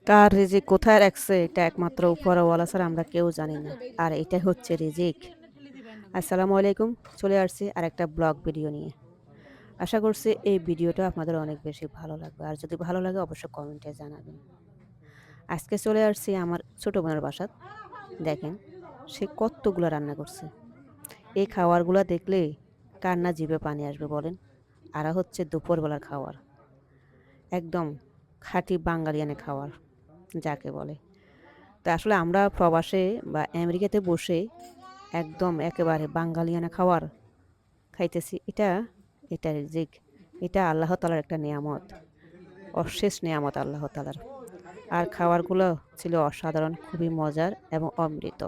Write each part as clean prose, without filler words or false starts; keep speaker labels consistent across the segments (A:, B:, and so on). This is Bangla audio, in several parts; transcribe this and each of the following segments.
A: কার রিজিক কোথায় রাখছে এটা একমাত্র উপরওয়ালা ছাড়া আমরা কেউ জানি না। আর এটাই হচ্ছে রিজিক। আসসালামু আলাইকুম। চলে আসছি আরেকটা ব্লগ ভিডিও নিয়ে। আশা করছি এই ভিডিওটা আপনাদের অনেক বেশি ভালো লাগবে। আর যদি ভালো লাগে অবশ্যই কমেন্টে জানাবেন। আজকে চলে আসছি আমার ছোট বোনের বাসাত। দেখেন সে কতগুলো রান্না করছে। এই খাবারগুলো দেখলে কার না জিভে পানি আসবে বলেন? আর হচ্ছে দুপুরবেলার খাবার। একদম খাঁটি বাঙালিয়ানা খাবার যাকে বলে। তো আসলে আমরা প্রবাসে বা আমেরিকাতে বসে একদম একেবারে বাঙালিয়ানা খাবার খাইতেছি। এটা রিজিক। এটা আল্লাহ তাআলার একটা নেয়ামত। অশেষ নেয়ামত আল্লাহ তাআলার। আর খাবারগুলো ছিল অসাধারণ, খুবই মজার এবং অমৃত।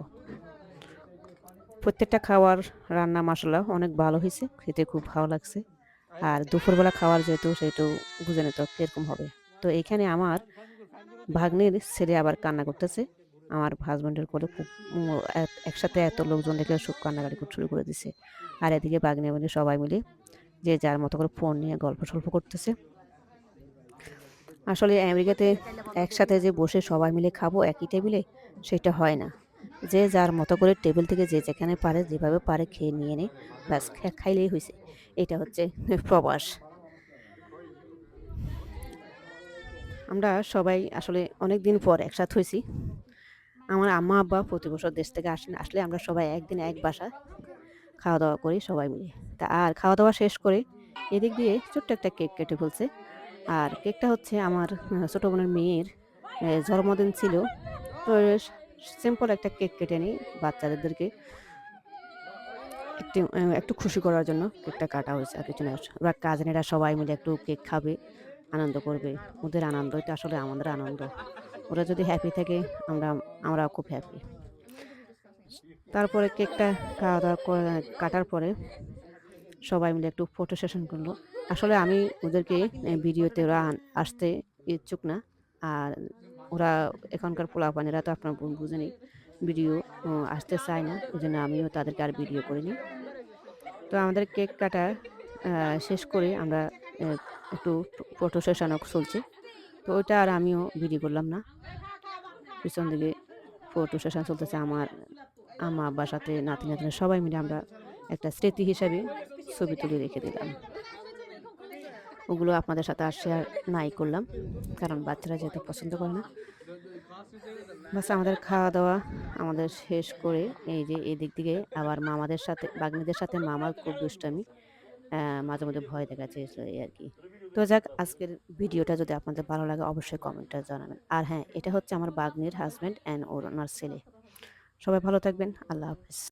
A: প্রত্যেকটা খাবার রান্না মাশাআল্লাহ অনেক ভালো হইছে। খেতে খুব ভালো লাগছে। আর দুপুরবেলা খাবার যেহেতু সেহেতু বুঝেনই তো কিরকম হবে। তো এখানে আমার ভাগ্নের ছেলে আবার কান্না করতেছে। আমার হাসব্যান্ডের কোলে খুব একসাথে এত লোকজন দেখে খুব কান্নাকাটি শুরু করে দিছে। আর এদিকে ভাগ্নে সবাই মিলে যে যার মতো করে ফোন নিয়ে গল্প-সল্প করতেছে। আসলে আমেরিকাতে একসাথে যে বসে সবাই মিলে খাবো একই টেবিলে, সেটা হয় না। যে যার মতো করে টেবিল থেকে যে যেখানে পারে, যেভাবে পারে খেয়ে নিয়ে নেয়। ব্যাস খাইলেই হইছে। এটা হচ্ছে প্রবাস। আমরা সবাই আসলে অনেকদিন পর একসাথে হইছি। আমার আম্মা-আব্বা প্রতি বছর দেশ থেকে আসেন। আসলে আমরা সবাই একদিন এক বাসায় খাওয়া-দাওয়া করি সবাই মিলে। আর খাওয়া-দাওয়া শেষ করে এদিক দিয়ে ছোট্ট একটা কেক কেটে ফেলছে। আর কেকটা হচ্ছে আমার ছোট বোনের মেয়ের জন্মদিন ছিল। তো সিম্পল একটা কেক কেটে নিই বাচ্চাদেরকে একটু খুশি করার জন্য কেকটা কাটা হয়েছে আর কিছু না। ওরা কাজিনেরা সবাই মিলে একটু কেক খাবে, আনন্দ করবে। ওদের আনন্দ এটা আসলে আমাদের আনন্দ। ওরা যদি হ্যাপি থাকে আমরা আমরাও খুব হ্যাপি। তারপরে কেকটা খাওয়া-দাওয়া কাটার পরে সবাই মিলে একটু ফটো সেশন করলো। আসলে আমি ওদেরকে ভিডিওতে ওরা আসতে ইচ্ছুক না। আর ওরা এখনকার পোলাপানেরা তো আপনার বুঝেনই ভিডিও আসতে চায় না। এজন্য আমিও তাদেরকে আর ভিডিও করিনি। তো আমাদের কেক কাটা আ শেষ করে আমরা এ একটু ফটো সেশনও চলছে। তো ওইটা আর আমিও ভিডিও করলাম না। পিছন দিকে ফটো সেশন চলতেছে আমার আম্মা-আব্বার সাথে নাতি-নাতনি সবাই মিলে আমরা একটা স্মৃতি হিসাবে ছবি তুলে রেখে দিলাম। ওগুলো আপনাদের সাথে আর শেয়ার নাই করলাম। কারণ বাচ্চারা যেহেতু পছন্দ করে না। বাস আমাদের খাওয়া-দাওয়া আমাদের শেষ করে এই যে এদিক থেকে আবার মামাদের সাথে ভাগ্নিদের সাথে মামার খুব দুষ্টামি। মাঝে মধ্যে ভয় দেখাচ্ছিল এই আরকি। তো যাক আজকের ভিডিওটা যদি আপনাদের ভালো লাগে অবশ্যই কমেন্টে জানাবেন। আর হ্যাঁ, এটা হচ্ছে আমার ভাগ্নির হাসব্যান্ড ওনার ছেলে। সবাই ভালো থাকবেন। আল্লাহ হাফেজ।